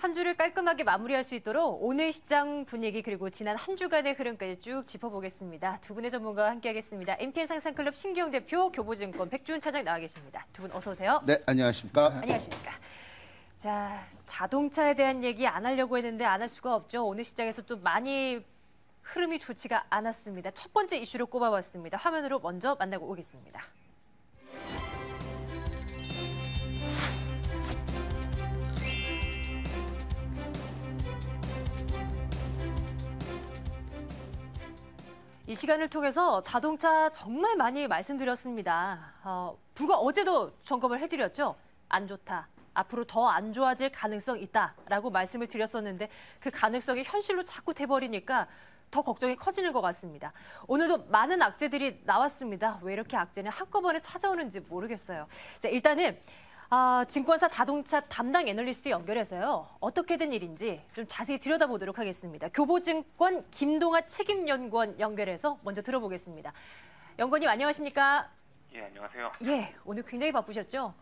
한 주를 깔끔하게 마무리할 수 있도록 오늘 시장 분위기 그리고 지난 한 주간의 흐름까지 쭉 짚어보겠습니다. 두 분의 전문가와 함께하겠습니다. MTN 상상클럽 신기영 대표, 교보증권 백주훈 차장 나와 계십니다. 두 분 어서 오세요. 네, 안녕하십니까. 안녕하십니까. 자, 자동차에 대한 얘기 안 하려고 했는데 안 할 수가 없죠. 오늘 시장에서 또 많이 흐름이 좋지가 않았습니다. 첫 번째 이슈로 꼽아봤습니다. 화면으로 먼저 만나고 오겠습니다. 이 시간을 통해서 자동차 정말 많이 말씀드렸습니다. 불과 어제도 점검을 해드렸죠. 안 좋다. 앞으로 더 안 좋아질 가능성 있다라고 말씀을 드렸었는데 그 가능성이 현실로 자꾸 돼버리니까 더 걱정이 커지는 것 같습니다. 오늘도 많은 악재들이 나왔습니다. 왜 이렇게 악재는 한꺼번에 찾아오는지 모르겠어요. 자, 일단은 증권사 자동차 담당 애널리스트 연결해서요. 어떻게 된 일인지 좀 자세히 들여다보도록 하겠습니다. 교보증권 김동아 책임연구원 연결해서 먼저 들어보겠습니다. 연구원님 안녕하십니까? 예, 안녕하세요. 예, 오늘 굉장히 바쁘셨죠?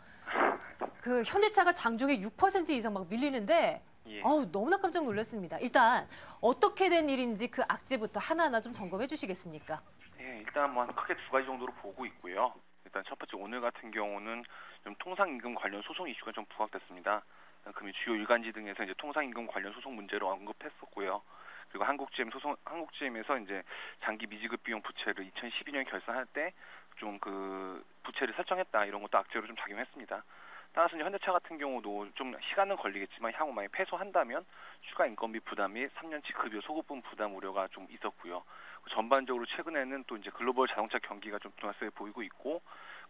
그 현대차가 장중에 6% 이상 막 밀리는데 예. 너무나 깜짝 놀랐습니다. 일단 어떻게 된 일인지 그 악재부터 하나하나 좀 점검해 주시겠습니까? 예, 일단 뭐 크게 두 가지 정도로 보고 있고요. 일단 첫 번째 오늘 같은 경우는 좀 통상임금 관련 소송 이슈가 좀 부각됐습니다. 금일 주요 일간지 등에서 이제 통상임금 관련 소송 문제로 언급했었고요. 그리고 한국GM에서 이제 장기 미지급 비용 부채를 2012년 결산할 때 좀 그 부채를 설정했다 이런 것도 악재로 좀 작용했습니다. 따라서 이제 현대차 같은 경우도 좀 시간은 걸리겠지만 향후 만약 패소한다면 추가 인건비 부담 및 3년치 급여 소급분 부담 우려가 좀 있었고요. 전반적으로 최근에는 또 이제 글로벌 자동차 경기가 좀 둔화세 보이고 있고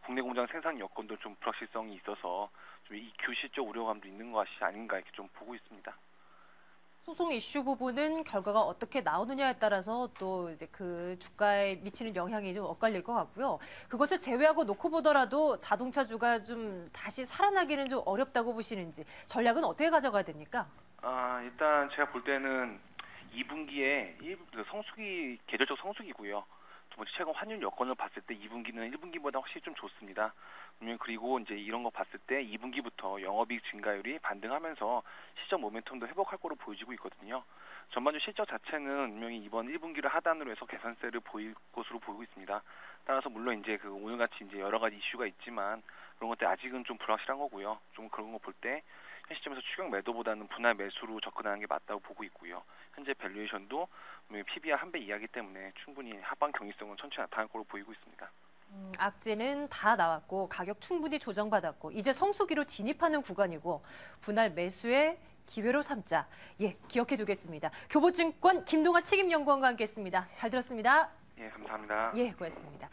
국내 공장 생산 여건도 좀 불확실성이 있어서 좀 이 규실적 우려감도 있는 것이 아닌가 이렇게 좀 보고 있습니다. 소송 이슈 부분은 결과가 어떻게 나오느냐에 따라서 또 이제 그 주가에 미치는 영향이 좀 엇갈릴 것 같고요. 그것을 제외하고 놓고 보더라도 자동차주가 좀 다시 살아나기는 좀 어렵다고 보시는지 전략은 어떻게 가져가야 됩니까? 일단 제가 볼 때는 2분기에 성수기 계절적 성수기고요. 두 번째 최근 환율 여건을 봤을 때 2분기는 1분기보다 확실히 좀 좋습니다. 그리고 이제 이런 거 봤을 때 2분기부터 영업이익 증가율이 반등하면서 실적 모멘텀도 회복할 거로 보여지고 있거든요. 전반적으로 실적 자체는 분명히 이번 1분기를 하단으로 해서 개선세를 보일 것으로 보이고 있습니다. 따라서 물론 이제 그 오늘같이 이제 여러 가지 이슈가 있지만 그런 것들 아직은 좀 불확실한 거고요. 좀 그런 거 볼 때 현 시점에서 추격 매도보다는 분할 매수로 접근하는 게 맞다고 보고 있고요. 현재 밸류에이션도 PBR 1배 이하이기 때문에 충분히 하방 경이성은 천천히 나타날 거로 보이고 있습니다. 악재는 다 나왔고 가격 충분히 조정받았고 이제 성수기로 진입하는 구간이고 분할 매수의 기회로 삼자. 예, 기억해 두겠습니다. 교보증권 김동아 책임연구원과 함께했습니다. 잘 들었습니다. 예, 감사합니다. 예, 고맙습니다.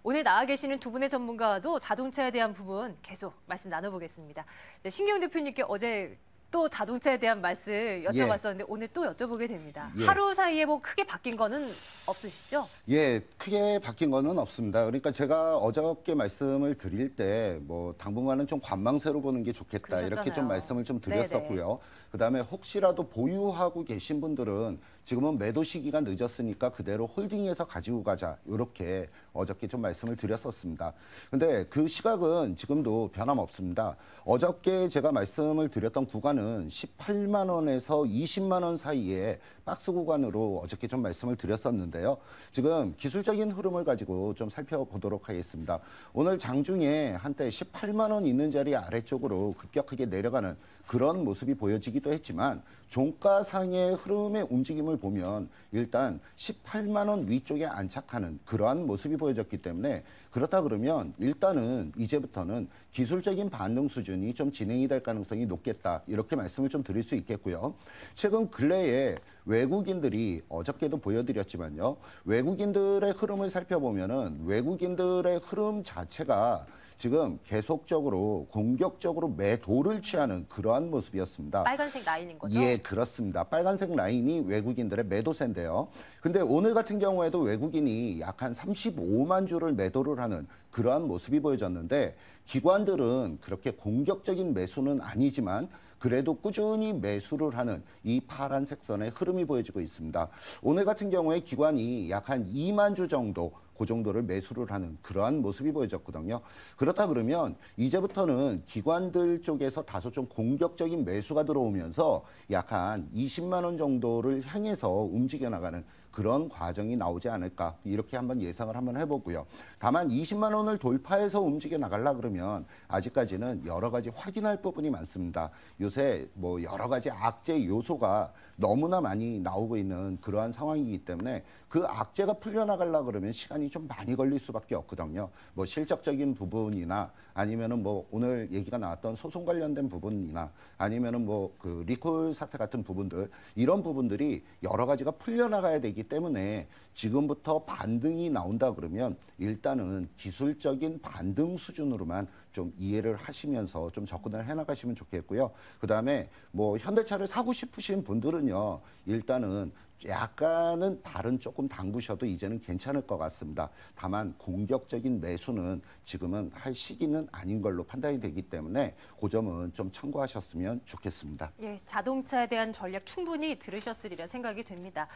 오늘 나와 계시는 두 분의 전문가와도 자동차에 대한 부분 계속 말씀 나눠보겠습니다. 네, 신기영 대표님께 어제 또 자동차에 대한 말씀 여쭤봤었는데 오늘 또 여쭤보게 됩니다. 하루 사이에 뭐 크게 바뀐 거는 없으시죠? 예, 크게 바뀐 거는 없습니다. 그러니까 제가 어저께 말씀을 드릴 때 뭐 당분간은 좀 관망세로 보는 게 좋겠다 그러셨잖아요. 이렇게 좀 말씀을 좀 드렸었고요. 그다음에 혹시라도 보유하고 계신 분들은 지금은 매도 시기가 늦었으니까 그대로 홀딩해서 가지고 가자 이렇게 어저께 좀 말씀을 드렸었습니다. 근데 그 시각은 지금도 변함없습니다. 어저께 제가 말씀을 드렸던 구간은 18만 원에서 20만 원 사이에 박스 구간으로 어저께 좀 말씀을 드렸었는데요. 지금 기술적인 흐름을 가지고 좀 살펴보도록 하겠습니다. 오늘 장중에 한때 18만 원 있는 자리 아래쪽으로 급격하게 내려가는 그런 모습이 보여지기도 했지만 종가상의 흐름의 움직임을 보면 일단 18만 원 위쪽에 안착하는 그러한 모습이 보여졌기 때문에 그렇다 그러면 일단은 이제부터는 기술적인 반등 수준이 좀 진행이 될 가능성이 높겠다 이렇게 말씀을 좀 드릴 수 있겠고요. 최근 근래에 외국인들이 어저께도 보여드렸지만요. 외국인들의 흐름을 살펴보면은 외국인들의 흐름 자체가 지금 계속적으로 공격적으로 매도를 취하는 그러한 모습이었습니다. 빨간색 라인인 거죠? 예, 그렇습니다. 빨간색 라인이 외국인들의 매도세인데요. 근데 오늘 같은 경우에도 외국인이 약 한 35만 주를 매도를 하는 그러한 모습이 보여졌는데 기관들은 그렇게 공격적인 매수는 아니지만 그래도 꾸준히 매수를 하는 이 파란색 선의 흐름이 보여지고 있습니다. 오늘 같은 경우에 기관이 약 한 2만 주 정도 그 정도를 매수를 하는 그러한 모습이 보여졌거든요. 그렇다 그러면 이제부터는 기관들 쪽에서 다소 좀 공격적인 매수가 들어오면서 약 한 20만 원 정도를 향해서 움직여 나가는 그런 과정이 나오지 않을까 이렇게 한번 예상을 한번 해보고요. 다만 20만 원을 돌파해서 움직여 나가려 그러면 아직까지는 여러 가지 확인할 부분이 많습니다. 요새 뭐 여러 가지 악재 요소가 너무나 많이 나오고 있는 그러한 상황이기 때문에 그 악재가 풀려나가려 그러면 시간이 좀 많이 걸릴 수밖에 없거든요. 뭐 실적적인 부분이나 아니면은 뭐 오늘 얘기가 나왔던 소송 관련된 부분이나 아니면은 뭐 그 리콜 사태 같은 부분들 이런 부분들이 여러 가지가 풀려나가야 되기 때문에 지금부터 반등이 나온다 그러면 일단은 기술적인 반등 수준으로만 좀 이해를 하시면서 좀 접근을 해나가시면 좋겠고요. 그다음에 뭐 현대차를 사고 싶으신 분들은요. 일단은 약간은 발은 조금 담그셔도 이제는 괜찮을 것 같습니다. 다만 공격적인 매수는 지금은 할 시기는 아닌 걸로 판단이 되기 때문에 그 점은 좀 참고하셨으면 좋겠습니다. 예, 자동차에 대한 전략 충분히 들으셨으리라 생각이 됩니다.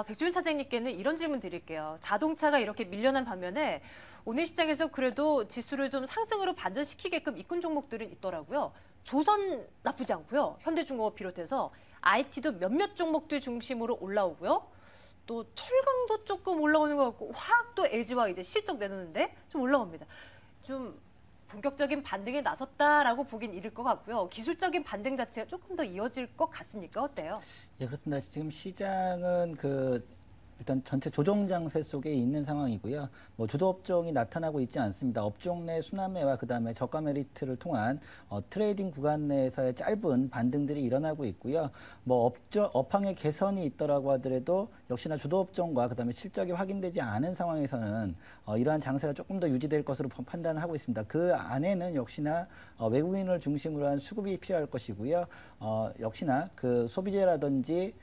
백주윤 차장님께는 이런 질문 드릴게요. 자동차가 이렇게 밀려난 반면에 오늘 시장에서 그래도 지수를 좀 상승으로 반전시키게끔 이끈 종목들은 있더라고요. 조선 나쁘지 않고요. 현대중공업 비롯해서 IT도 몇몇 종목들 중심으로 올라오고요. 또 철강도 조금 올라오는 것 같고 화학도 LG화학 이제 실적 내놓는데 좀 올라옵니다. 좀 본격적인 반등에 나섰다라고 보긴 이를 것 같고요. 기술적인 반등 자체가 조금 더 이어질 것 같습니까? 어때요? 예, 그렇습니다. 지금 시장은 일단 전체 조정 장세 속에 있는 상황이고요. 뭐 주도 업종이 나타나고 있지 않습니다. 업종 내 순환매와 그다음에 저가 메리트를 통한 트레이딩 구간 내에서의 짧은 반등들이 일어나고 있고요. 뭐 업황의 개선이 있더라고 하더라도 역시나 주도 업종과 그다음에 실적이 확인되지 않은 상황에서는 이러한 장세가 조금 더 유지될 것으로 판단을 하고 있습니다. 그 안에는 역시나 외국인을 중심으로 한 수급이 필요할 것이고요. 역시나 그 소비재라든지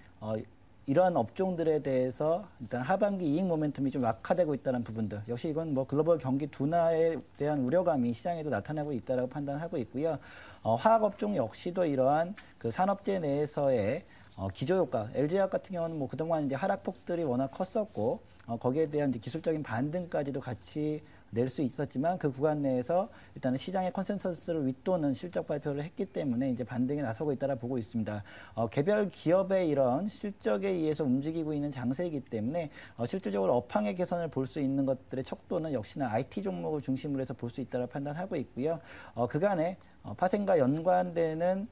이러한 업종들에 대해서 일단 하반기 이익 모멘텀이 좀 악화되고 있다는 부분들. 역시 이건 뭐 글로벌 경기 둔화에 대한 우려감이 시장에도 나타나고 있다라고 판단하고 있고요. 화학 업종 역시도 이러한 그 산업재 내에서의 기저효과, LG화학 같은 경우는 뭐 그동안 이제 하락폭들이 워낙 컸었고 거기에 대한 이제 기술적인 반등까지도 같이 낼 수 있었지만 그 구간 내에서 일단은 시장의 컨센서스를 윗도는 실적 발표를 했기 때문에 이제 반등에 나서고 있다라 보고 있습니다. 개별 기업의 이런 실적에 의해서 움직이고 있는 장세이기 때문에 실질적으로 업황의 개선을 볼 수 있는 것들의 척도는 역시나 IT 종목을 중심으로 해서 볼 수 있다라 판단하고 있고요. 그간에 파생과 연관되는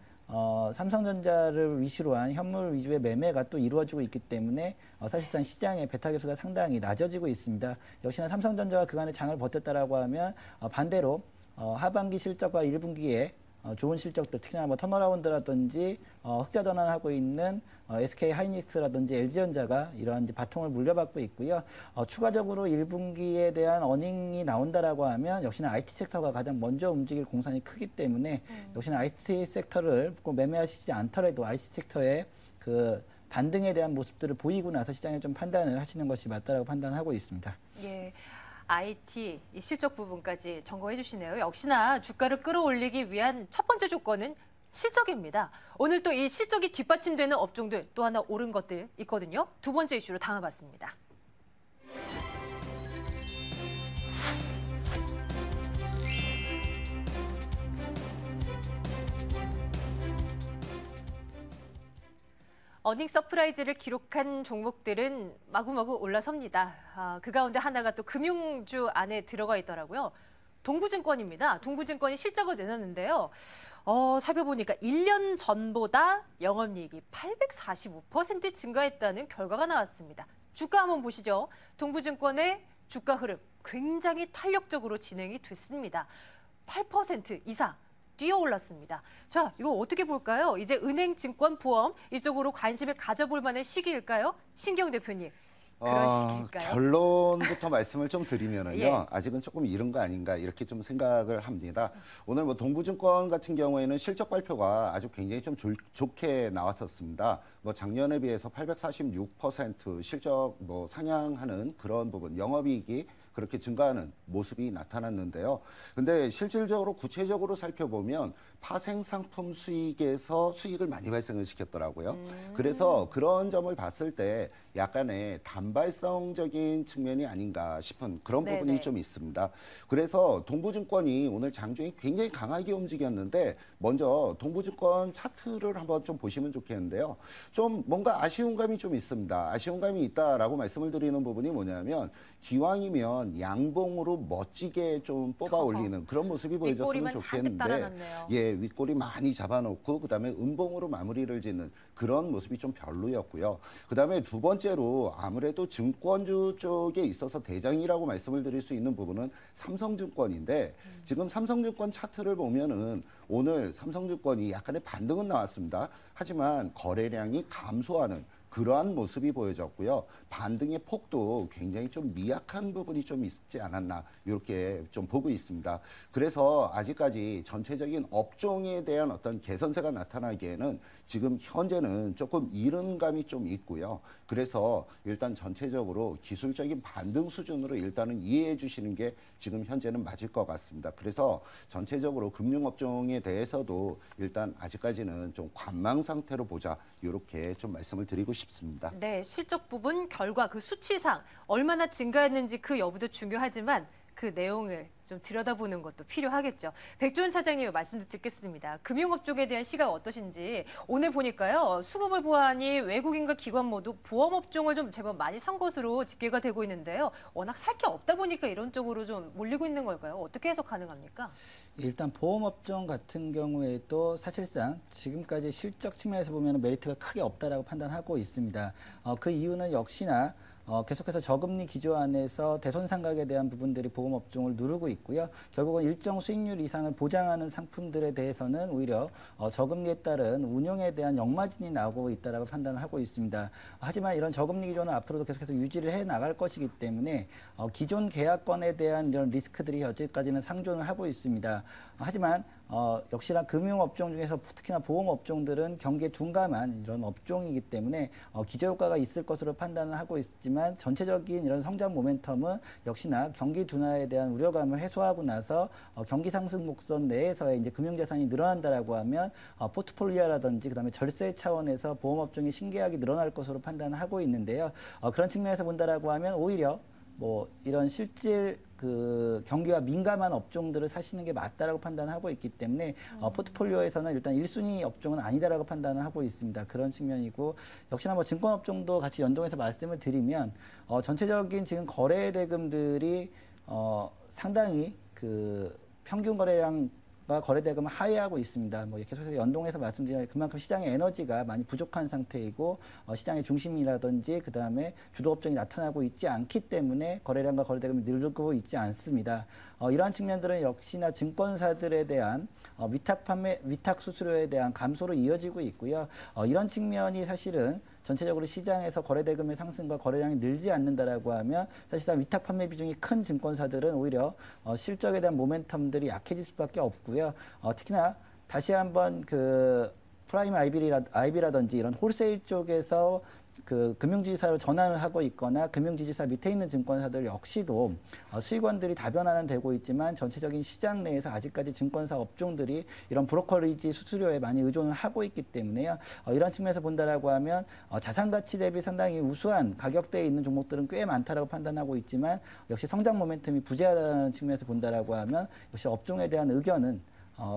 삼성전자를 위주로 한 현물 위주의 매매가 또 이루어지고 있기 때문에 사실상 시장의 베타 계수가 상당히 낮아지고 있습니다. 역시나 삼성전자가 그간의 장을 버텼다라고 하면 반대로 하반기 실적과 1분기에 좋은 실적들, 특히나 뭐 턴어라운드라든지 흑자 전환하고 있는 SK 하이닉스라든지 LG전자가 이러한 이제 바통을 물려받고 있고요. 추가적으로 1분기에 대한 어닝이 나온다라고 하면 역시나 IT 섹터가 가장 먼저 움직일 공산이 크기 때문에 역시나 IT 섹터를 꼭 매매하시지 않더라도 IT 섹터의 그 반등에 대한 모습들을 보이고 나서 시장에 좀 판단을 하시는 것이 맞다라고 판단하고 있습니다. 예. IT 이 실적 부분까지 점검해 주시네요. 역시나 주가를 끌어올리기 위한 첫 번째 조건은 실적입니다. 오늘 또 이 실적이 뒷받침되는 업종들 또 하나 오른 것들 있거든요. 두 번째 이슈로 담아봤습니다. 어닝 서프라이즈를 기록한 종목들은 마구마구 올라섭니다. 그 가운데 하나가 또 금융주 안에 들어가 있더라고요. 동부증권입니다. 동부증권이 실적을 내놨는데요. 살펴보니까 1년 전보다 영업이익이 845% 증가했다는 결과가 나왔습니다. 주가 한번 보시죠. 동부증권의 주가 흐름 굉장히 탄력적으로 진행이 됐습니다. 8% 이상. 뛰어 올랐습니다. 자, 이거 어떻게 볼까요? 이제 은행, 증권, 보험 이쪽으로 관심을 가져볼 만한 시기일까요? 신경 대표님, 그런 시기일까요? 결론부터 말씀을 좀 드리면은요. 예. 아직은 조금 이른 거 아닌가 이렇게 좀 생각을 합니다. 오늘 뭐 동부증권 같은 경우에는 실적 발표가 아주 굉장히 좀 좋게 나왔었습니다. 뭐 작년에 비해서 846% 실적 뭐 상향하는 그런 부분, 영업이익이 그렇게 증가하는 모습이 나타났는데요. 근데 실질적으로 구체적으로 살펴보면 파생 상품 수익에서 수익을 많이 발생을 시켰더라고요. 그래서 그런 점을 봤을 때 약간의 단발성적인 측면이 아닌가 싶은 그런 부분이 네네. 좀 있습니다. 그래서 동부증권이 오늘 장중에 굉장히 강하게 움직였는데 먼저 동부증권 차트를 한번 좀 보시면 좋겠는데요. 좀 뭔가 아쉬운 감이 좀 있습니다. 아쉬운 감이 있다라고 말씀을 드리는 부분이 뭐냐면 기왕이면 양봉으로 멋지게 좀 뽑아 올리는 그런 모습이 보여줬으면 윗꼬리만 잔뜩 좋겠는데 달아놨네요. 예, 윗꼬리 많이 잡아놓고 그다음에 음봉으로 마무리를 짓는 그런 모습이 좀 별로였고요. 그다음에 두 번째로 아무래도 증권주 쪽에 있어서 대장이라고 말씀을 드릴 수 있는 부분은 삼성증권인데 지금 삼성증권 차트를 보면은 오늘 삼성증권이 약간의 반등은 나왔습니다. 하지만 거래량이 감소하는 그러한 모습이 보여졌고요. 반등의 폭도 굉장히 좀 미약한 부분이 좀 있지 않았나 이렇게 좀 보고 있습니다. 그래서 아직까지 전체적인 업종에 대한 어떤 개선세가 나타나기에는 지금 현재는 조금 이른 감이 좀 있고요. 그래서 일단 전체적으로 기술적인 반등 수준으로 일단은 이해해 주시는 게 지금 현재는 맞을 것 같습니다. 그래서 전체적으로 금융업종에 대해서도 일단 아직까지는 좀 관망 상태로 보자 이렇게 좀 말씀을 드리고 싶습니다. 네, 실적 부분, 결과, 그 수치상 얼마나 증가했는지 그 여부도 중요하지만 그 내용을 좀 들여다보는 것도 필요하겠죠. 백조원 차장님 말씀도 듣겠습니다. 금융업종에 대한 시각 어떠신지 오늘 보니까요. 수급을 보아하니 외국인과 기관 모두 보험업종을 좀 제법 많이 산 것으로 집계가 되고 있는데요. 워낙 살 게 없다 보니까 이런 쪽으로 좀 몰리고 있는 걸까요? 어떻게 해석 가능합니까? 일단 보험업종 같은 경우에도 사실상 지금까지 실적 측면에서 보면 메리트가 크게 없다라고 판단하고 있습니다. 그 이유는 역시나 계속해서 저금리 기조 안에서 대손상각에 대한 부분들이 보험업종을 누르고 있고요. 결국은 일정 수익률 이상을 보장하는 상품들에 대해서는 오히려 저금리에 따른 운용에 대한 역마진이 나오고 있다라고 판단을 하고 있습니다. 하지만 이런 저금리 기조는 앞으로도 계속해서 유지를 해 나갈 것이기 때문에 기존 계약권에 대한 이런 리스크들이 여지까지는 상존을 하고 있습니다. 하지만 역시나 금융업종 중에서 특히나 보험업종들은 경기에 둔감한 이런 업종이기 때문에 기저효과가 있을 것으로 판단을 하고 있지만 전체적인 이런 성장 모멘텀은 역시나 경기 둔화에 대한 우려감을 해소하고 나서 경기 상승 목선 내에서의 이제 금융자산이 늘어난다라고 하면 포트폴리오라든지 그다음에 절세 차원에서 보험업종이 신계약이 늘어날 것으로 판단을 하고 있는데요. 그런 측면에서 본다라고 하면 오히려 뭐 이런 실질 그 경기와 민감한 업종들을 사시는 게 맞다라고 판단하고 있기 때문에 포트폴리오에서는 일단 1순위 업종은 아니다라고 판단을 하고 있습니다. 그런 측면이고 역시나 뭐 증권업종도 같이 연동해서 말씀을 드리면 전체적인 지금 거래 대금들이 상당히 그 평균 거래량 거래 대금을 하회하고 있습니다. 뭐 계속해서 연동해서 말씀드리면 그만큼 시장의 에너지가 많이 부족한 상태이고 시장의 중심이라든지 그 다음에 주도 업종이 나타나고 있지 않기 때문에 거래량과 거래 대금이 늘고 있지 않습니다. 이러한 측면들은 역시나 증권사들에 대한 위탁 수수료에 대한 감소로 이어지고 있고요. 이런 측면이 사실은 전체적으로 시장에서 거래대금의 상승과 거래량이 늘지 않는다라고 하면 사실상 위탁 판매 비중이 큰 증권사들은 오히려 실적에 대한 모멘텀들이 약해질 수밖에 없고요. 특히나 다시 한번 그 프라임 IB라든지 이런 홀세일 쪽에서 그 금융지주사로 전환을 하고 있거나 금융지주사 밑에 있는 증권사들 역시도 수익원들이 다변화는 되고 있지만 전체적인 시장 내에서 아직까지 증권사 업종들이 이런 브로커리지 수수료에 많이 의존을 하고 있기 때문에요. 이런 측면에서 본다라고 하면 자산가치 대비 상당히 우수한 가격대에 있는 종목들은 꽤 많다라고 판단하고 있지만 역시 성장 모멘텀이 부재하다는 측면에서 본다라고 하면 역시 업종에 대한 의견은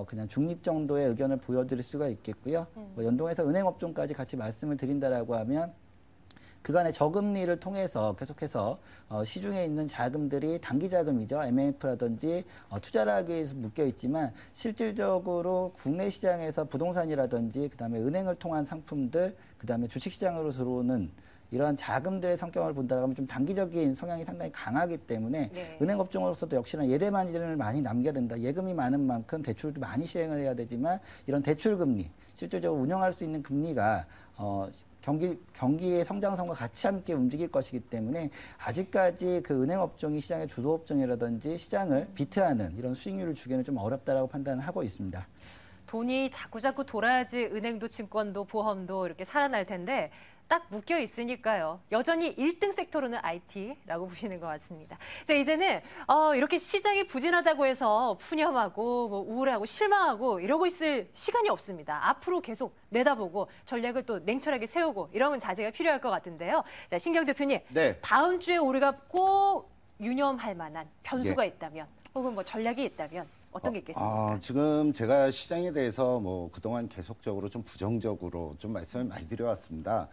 그냥 중립 정도의 의견을 보여드릴 수가 있겠고요. 뭐 연동해서 은행업종까지 같이 말씀을 드린다라고 하면 그간의 저금리를 통해서 계속해서 시중에 있는 자금들이 단기 자금이죠. MMF라든지 투자를 하기 위해서 묶여 있지만 실질적으로 국내 시장에서 부동산이라든지 그다음에 은행을 통한 상품들 그다음에 주식시장으로 들어오는 이러한 자금들의 성격을 본다고 하면 좀 단기적인 성향이 상당히 강하기 때문에 네. 은행업종으로서도 역시나 예대만이를 많이 남겨야 된다. 예금이 많은 만큼 대출도 많이 시행을 해야 되지만 이런 대출금리, 실질적으로 운영할 수 있는 금리가 경기의 성장성과 같이 함께 움직일 것이기 때문에 아직까지 그 은행업종이 시장의 주도업종이라든지 시장을 비트하는 이런 수익률을 주기는 좀 어렵다라고 판단을 하고 있습니다. 돈이 자꾸자꾸 돌아야지 은행도 증권도 보험도 이렇게 살아날 텐데 딱 묶여 있으니까요. 여전히 1등 섹터로는 IT라고 보시는 것 같습니다. 자, 이제는 이렇게 시장이 부진하다고 해서 푸념하고 뭐 우울하고 실망하고 이러고 있을 시간이 없습니다. 앞으로 계속 내다보고 전략을 또 냉철하게 세우고 이런 자세가 필요할 것 같은데요. 자, 신경 대표님, 네. 다음 주에 우리가 꼭 유념할 만한 변수가 있다면 혹은 뭐 전략이 있다면 어떤 게 있겠습니까? 지금 제가 시장에 대해서 뭐 그동안 계속적으로 좀 부정적으로 좀 말씀을 많이 드려왔습니다.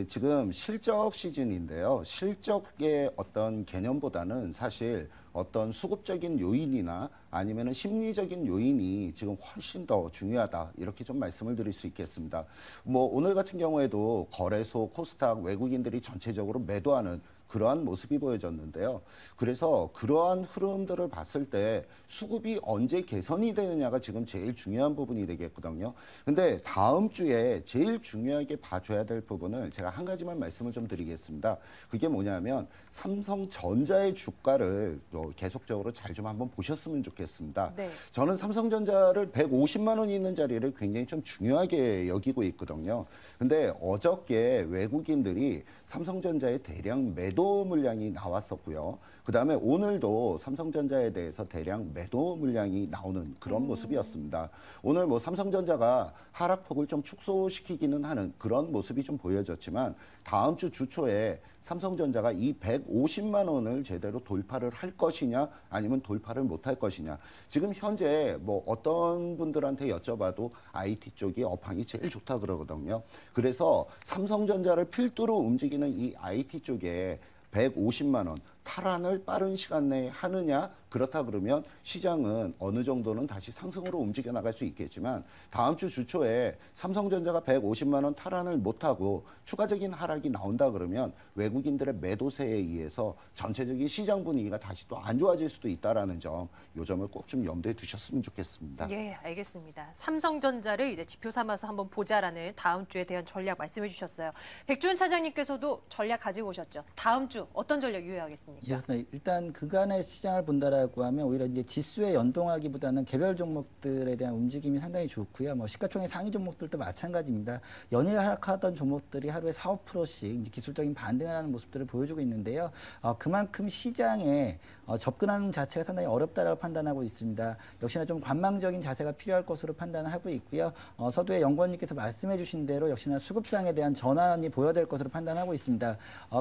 지금 실적 시즌인데요. 실적의 어떤 개념보다는 사실 어떤 수급적인 요인이나 아니면은 심리적인 요인이 지금 훨씬 더 중요하다. 이렇게 좀 말씀을 드릴 수 있겠습니다. 뭐 오늘 같은 경우에도 거래소, 코스닥 외국인들이 전체적으로 매도하는 그러한 모습이 보여졌는데요. 그래서 그러한 흐름들을 봤을 때 수급이 언제 개선이 되느냐가 지금 제일 중요한 부분이 되겠거든요. 근데 다음 주에 제일 중요하게 봐줘야 될 부분을 제가 한 가지만 말씀을 좀 드리겠습니다. 그게 뭐냐면 삼성전자의 주가를 계속적으로 잘 좀 한번 보셨으면 좋겠습니다. 네. 저는 삼성전자를 150만 원이 있는 자리를 굉장히 좀 중요하게 여기고 있거든요. 근데 어저께 외국인들이 삼성전자의 대량 매도 물량이 나왔었고요. 그다음에 오늘도 삼성전자에 대해서 대량 매도 물량이 나오는 그런 모습이었습니다. 오늘 뭐 삼성전자가 하락폭을 좀 축소시키기는 하는 그런 모습이 좀 보여졌지만 다음 주 주초에 삼성전자가 이 150만 원을 제대로 돌파를 할 것이냐 아니면 돌파를 못 할 것이냐. 지금 현재 뭐 어떤 분들한테 여쭤봐도 IT 쪽이 업황이 제일 좋다 그러거든요. 그래서 삼성전자를 필두로 움직이는 이 IT 쪽에 150만 원 탈환을 빠른 시간 내에 하느냐 그렇다 그러면 시장은 어느 정도는 다시 상승으로 움직여 나갈 수 있겠지만 다음 주 주초에 삼성전자가 150만 원 탈환을 못하고 추가적인 하락이 나온다 그러면 외국인들의 매도세에 의해서 전체적인 시장 분위기가 다시 또 안 좋아질 수도 있다라는 점, 요 점을 꼭 좀 염두에 두셨으면 좋겠습니다. 예, 알겠습니다. 삼성전자를 이제 지표 삼아서 한번 보자라는 다음 주에 대한 전략 말씀해 주셨어요. 백주현 차장님께서도 전략 가지고 오셨죠. 다음 주 어떤 전략 유효하겠습니까? 예, 일단 그간의 시장을 본다라고 하면 오히려 이제 지수에 연동하기보다는 개별 종목들에 대한 움직임이 상당히 좋고요. 뭐 시가총액 상위 종목들도 마찬가지입니다. 연일 하락하던 종목들이 하루에 4, 5%씩 기술적인 반등을 하는 모습들을 보여주고 있는데요. 그만큼 시장에 접근하는 자체가 상당히 어렵다라고 판단하고 있습니다. 역시나 좀 관망적인 자세가 필요할 것으로 판단하고 있고요. 서두에 연구원님께서 말씀해 주신 대로 역시나 수급상에 대한 전환이 보여야 것으로 판단하고 있습니다.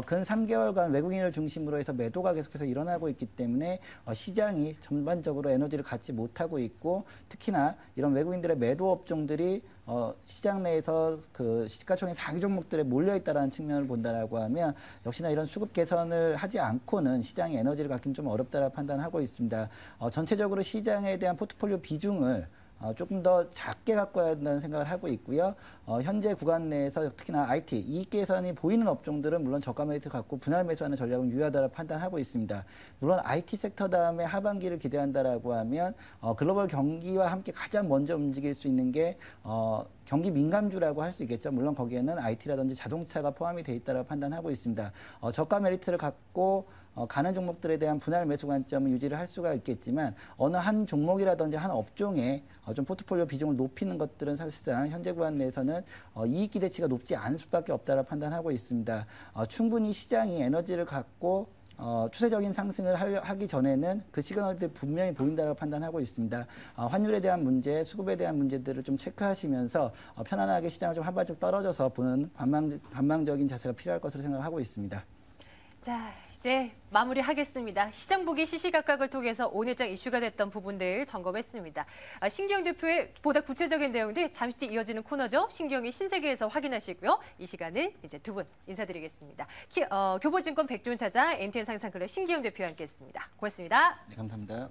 근 3개월간 외국인을 중심으로 해서 매도가 계속해서 일어나고 있기 때문에 시장이 전반적으로 에너지를 갖지 못하고 있고 특히나 이런 외국인들의 매도 업종들이 시장 내에서 그 시가총액 상위 종목들에 몰려 있다라는 측면을 본다라고 하면 역시나 이런 수급 개선을 하지 않고는 시장이 에너지를 갖기는 좀 어렵다라고 판단하고 있습니다. 전체적으로 시장에 대한 포트폴리오 비중을 조금 더 작게 갖고 와야 된다는 생각을 하고 있고요. 현재 구간 내에서 특히나 IT, 이익 개선이 보이는 업종들은 물론 저가 매수 갖고 분할 매수하는 전략은 유효하다고 판단하고 있습니다. 물론 IT 섹터 다음에 하반기를 기대한다라고 하면 글로벌 경기와 함께 가장 먼저 움직일 수 있는 게 경기 민감주라고 할 수 있겠죠. 물론 거기에는 IT라든지 자동차가 포함이 돼 있다고 판단하고 있습니다. 저가 메리트를 갖고 가는 종목들에 대한 분할 매수 관점을 유지를 할 수가 있겠지만 어느 한 종목이라든지 한 업종에 좀 포트폴리오 비중을 높이는 것들은 사실상 현재 구간 내에서는 이익 기대치가 높지 않을 수밖에 없다고 판단하고 있습니다. 충분히 시장이 에너지를 갖고 추세적인 상승을 하기 전에는 그 시그널들 분명히 보인다고 판단하고 있습니다. 환율에 대한 문제, 수급에 대한 문제들을 좀 체크하시면서 편안하게 시장을 좀 한 발짝 떨어져서 보는 관망적인 자세가 필요할 것으로 생각하고 있습니다. 자, 이제 마무리하겠습니다. 시장 보기 시시각각을 통해서 오늘장 이슈가 됐던 부분들 점검했습니다. 신기영 대표의 보다 구체적인 내용들 잠시 뒤 이어지는 코너죠. 신기영의 신세계에서 확인하시고요. 이 시간은 이제 두 분 인사드리겠습니다. 교보증권 백주현 차장, MTN 상상클럽 신기영 대표와 함께했습니다. 고맙습니다. 네, 감사합니다.